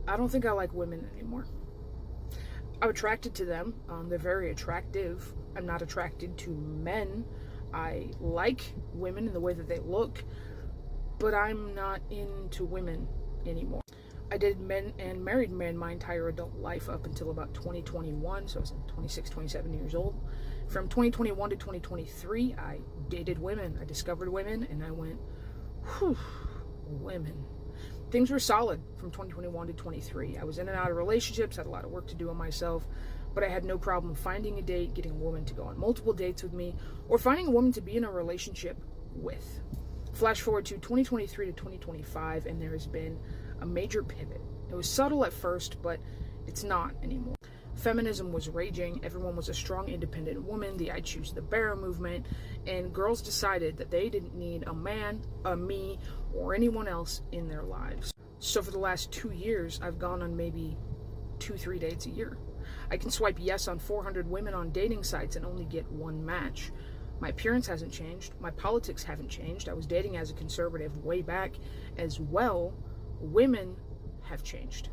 I don't think I like women anymore. I'm attracted to them. They're very attractive. I'm not attracted to men. I like women in the way that they look, but I'm not into women anymore. I dated men and married men my entire adult life up until about 2021, so I was 26, 27 years old. From 2021 to 2023, I dated women. I discovered women, and I went, whew, women. Things were solid from 2021 to 23. I was in and out of relationships, had a lot of work to do on myself, but I had no problem finding a date, getting a woman to go on multiple dates with me, or finding a woman to be in a relationship with. Flash forward to 2023 to 2025, and there has been a major pivot. It was subtle at first, but it's not anymore. Feminism was raging. Everyone was a strong, independent woman, the I Choose the Bear movement, and girls decided that they didn't need a man, a me, or anyone else in their lives. So for the last 2 years, I've gone on maybe 2-3 dates a year. I can swipe yes on 400 women on dating sites and only get one match. My appearance hasn't changed. My politics haven't changed. I was dating as a conservative way back as well. Women have changed.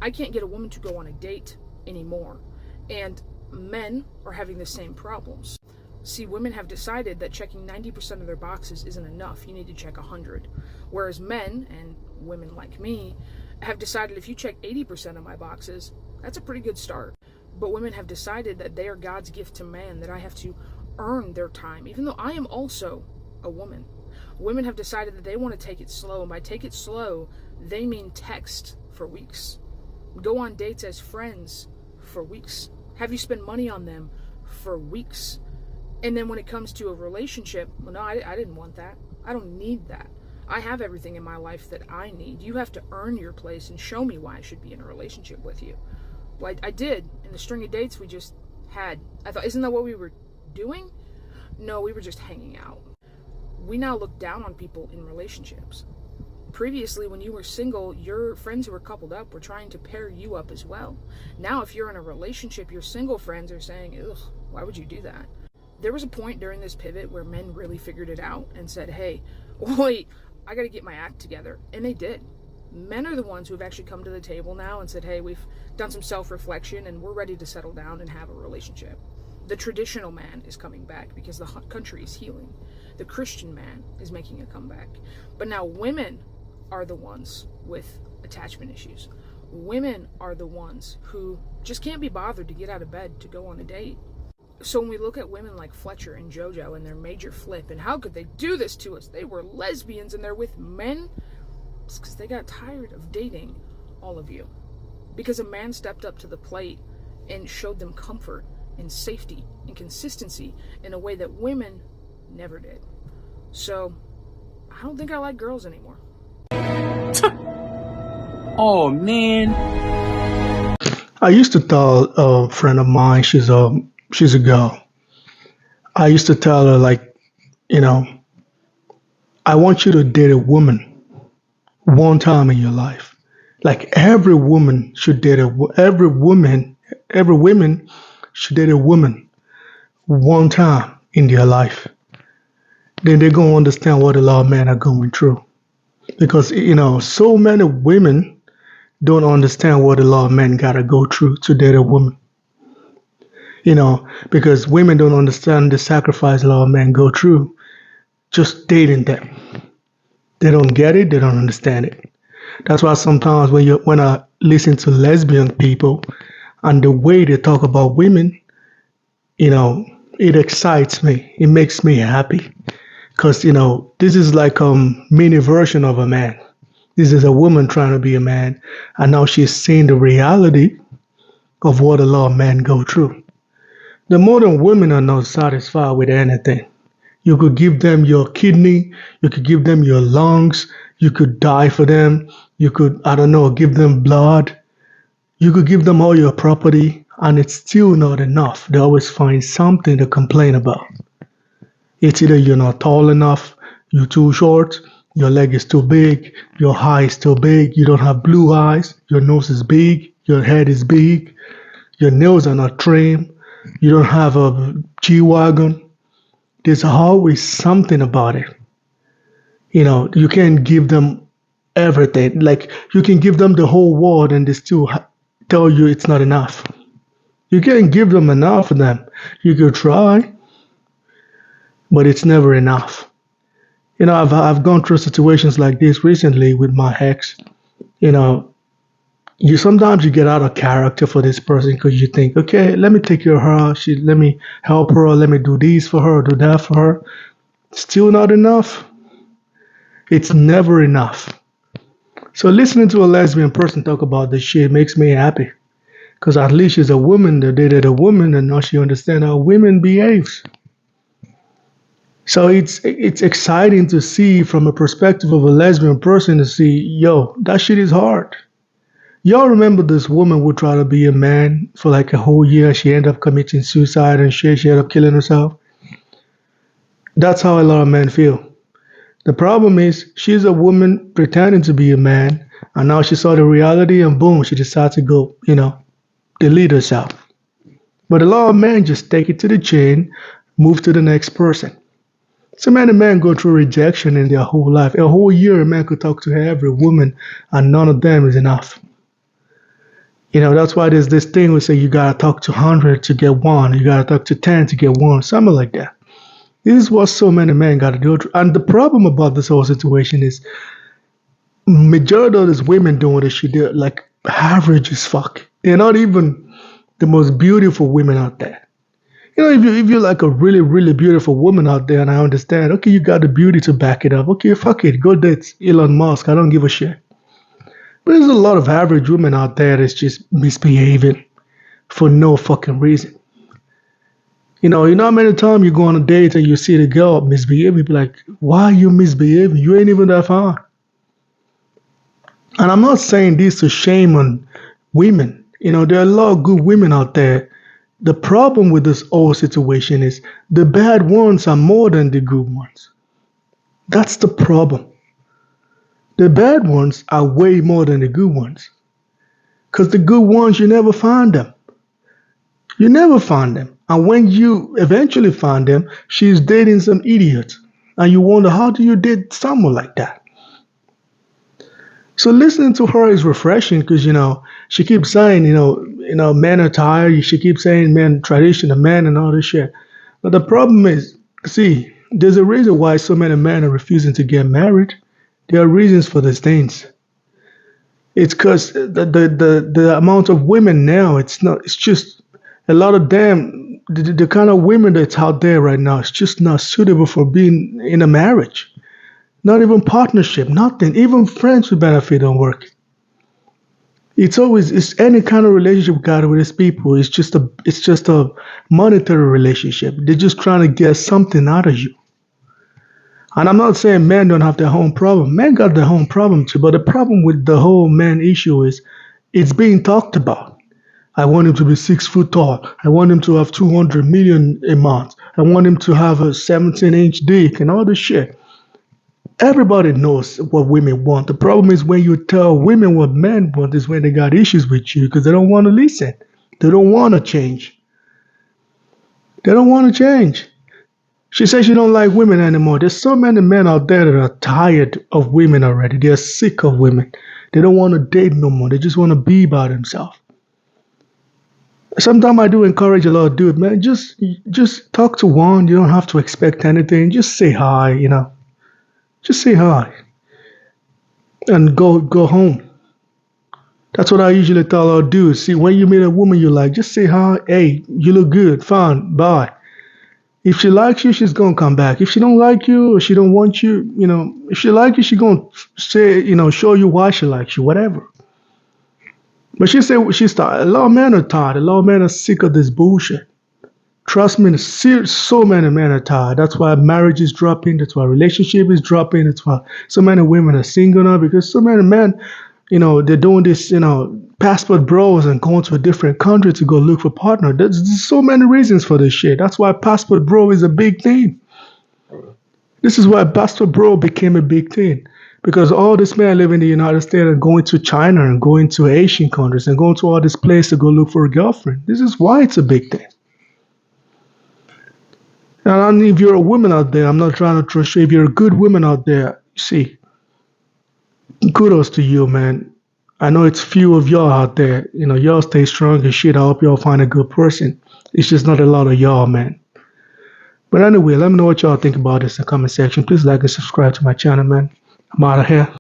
I can't get a woman to go on a date anymore. And men are having the same problems. See, women have decided that checking 90% of their boxes isn't enough. You need to check 100. Whereas men, and women like me, have decided if you check 80% of my boxes, that's a pretty good start. But women have decided that they are God's gift to man, that I have to earn their time, even though I am also a woman. Women have decided that they want to take it slow, and by take it slow, they mean text for weeks. Go on dates as friends for weeks. Have you spend money on them for weeks. And then when it comes to a relationship, well, no, I didn't want that. I don't need that. I have everything in my life that I need. You have to earn your place and show me why I should be in a relationship with you. Well, I did in the string of dates we just had. I thought, isn't that what we were doing? No, we were just hanging out. We now look down on people in relationships. Previously, when you were single, your friends who were coupled up were trying to pair you up as well. Now, if you're in a relationship, your single friends are saying, ugh, why would you do that? There was a point during this pivot where men really figured it out and said, hey, wait, I got to get my act together. And they did. Men are the ones who have actually come to the table now and said, hey, we've done some self-reflection and we're ready to settle down and have a relationship. The traditional man is coming back because the country is healing. The Christian man is making a comeback. But now women are the ones with attachment issues. Women are the ones who just can't be bothered to get out of bed to go on a date. So when we look at women like Fletcher and JoJo and their major flip, and how could they do this to us? They were lesbians and they're with men. It's because they got tired of dating all of you. Because a man stepped up to the plate and showed them comfort and safety and consistency in a way that women never did. So I don't think I like girls anymore. Oh man. I used to tell a friend of mine, she's a girl. I used to tell her like, you know, I want you to date a woman one time in your life. Like every woman should date every woman should date a woman one time in their life. Then they're gonna understand what a lot of men are going through. Because so many women don't understand what a lot of men gotta go through to date a woman. Because women don't understand the sacrifice a lot of men go through just dating them. They don't get it, they don't understand it. That's why sometimes when I listen to lesbian people and the way they talk about women, it excites me. It makes me happy. Because, this is like a mini version of a man. This is a woman trying to be a man. And now she's seeing the reality of what a lot of men go through. The modern women are not satisfied with anything. You could give them your kidney. You could give them your lungs. You could die for them. You could, give them blood. You could give them all your property. And it's still not enough. They always find something to complain about. It's either you're not tall enough, you're too short, your leg is too big, your eye is too big, you don't have blue eyes, your nose is big, your head is big, your nails are not trimmed, you don't have a G-Wagon. There's always something about it. You can't give them everything. Like you can give them the whole world and they still tell you it's not enough. You can't give them enough of them. You could try, but it's never enough. I've gone through situations like this recently with my ex. You know, you sometimes you get out of character for this person because you think, okay, let me take care of her. Let me help her. Let me do this for her, do that for her. Still not enough. It's never enough. So listening to a lesbian person talk about this shit makes me happy. Because at least she's a woman that dated a woman and now she understands how women behaves. So it's exciting to see from a perspective of a lesbian person to see, yo, that shit is hard. Y'all remember this woman who tried to be a man for like a whole year. She ended up committing suicide and shit. She ended up killing herself. That's how a lot of men feel. The problem is she's a woman pretending to be a man, and now she saw the reality, and boom, she decided to go, delete herself. But a lot of men just take it to the chin, move to the next person. So many men go through rejection in their whole life. A whole year, a man could talk to every woman, and none of them is enough. That's why there's this thing we say you gotta talk to 100 to get one, you gotta talk to 10 to get one, something like that. This is what so many men gotta do. And the problem about this whole situation is majority of these women doing this shit, they're like average as fuck. They're not even the most beautiful women out there. If you're like a really, really beautiful woman out there, and I understand, okay, you got the beauty to back it up. Okay, fuck it, go date Elon Musk. I don't give a shit. But there's a lot of average women out there that's just misbehaving for no fucking reason. You know how many times you go on a date and you see the girl misbehave, you be like, why are you misbehaving? You ain't even that fine. And I'm not saying this to shame on women. There are a lot of good women out there. The problem with this whole situation is the bad ones are more than the good ones. That's the problem. The bad ones are way more than the good ones. Because the good ones, you never find them. You never find them. And when you eventually find them, she's dating some idiot. And you wonder, how do you date someone like that? So listening to her is refreshing because, she keeps saying, men are tired. She keeps saying men, tradition of men and all this shit. But the problem is, see, there's a reason why so many men are refusing to get married. There are reasons for these things. It's because the amount of women now, it's just a lot of them, the kind of women that's out there right now, it's just not suitable for being in a marriage. Not even partnership, nothing. Even friends with benefit don't work. It's any kind of relationship we got with these people. It's just a monetary relationship. They're just trying to get something out of you. And I'm not saying men don't have their own problem. Men got their own problem too. But the problem with the whole man issue is it's being talked about. I want him to be 6 foot tall. I want him to have 200 million a month. I want him to have a 17-inch dick and all this shit. Everybody knows what women want. The problem is when you tell women what men want is when they got issues with you because they don't want to listen. They don't want to change. They don't want to change. She says she don't like women anymore. There's so many men out there that are tired of women already. They're sick of women. They don't want to date no more. They just want to be by themselves. Sometimes I do encourage a lot of dudes, man. Just talk to one. You don't have to expect anything. Just say hi. Just say hi and go home. That's what I usually tell our dudes. See, when you meet a woman you like, just say hi. Hey, you look good. Fine. Bye. If she likes you, she's gonna come back. If she don't like you or she don't want you, if she like you, she gonna say, show you why she likes you, whatever. But she said she's tired. A lot of men are tired. A lot of men are sick of this bullshit. Trust me, so many men are tired. That's why marriage is dropping. That's why relationship is dropping. That's why so many women are single now because so many men, they're doing this, passport bros and going to a different country to go look for partner. There's so many reasons for this shit. That's why passport bro is a big thing. This is why passport bro became a big thing. Because all these men live in the United States and going to China and going to Asian countries and going to all this place to go look for a girlfriend. This is why it's a big thing. And if you're a woman out there, I'm not trying to trust you. If you're a good woman out there, see, kudos to you, man. I know it's few of y'all out there. You know, y'all stay strong and shit. I hope y'all find a good person. It's just not a lot of y'all, man. But anyway, let me know what y'all think about this in the comment section. Please like and subscribe to my channel, man. I'm out of here.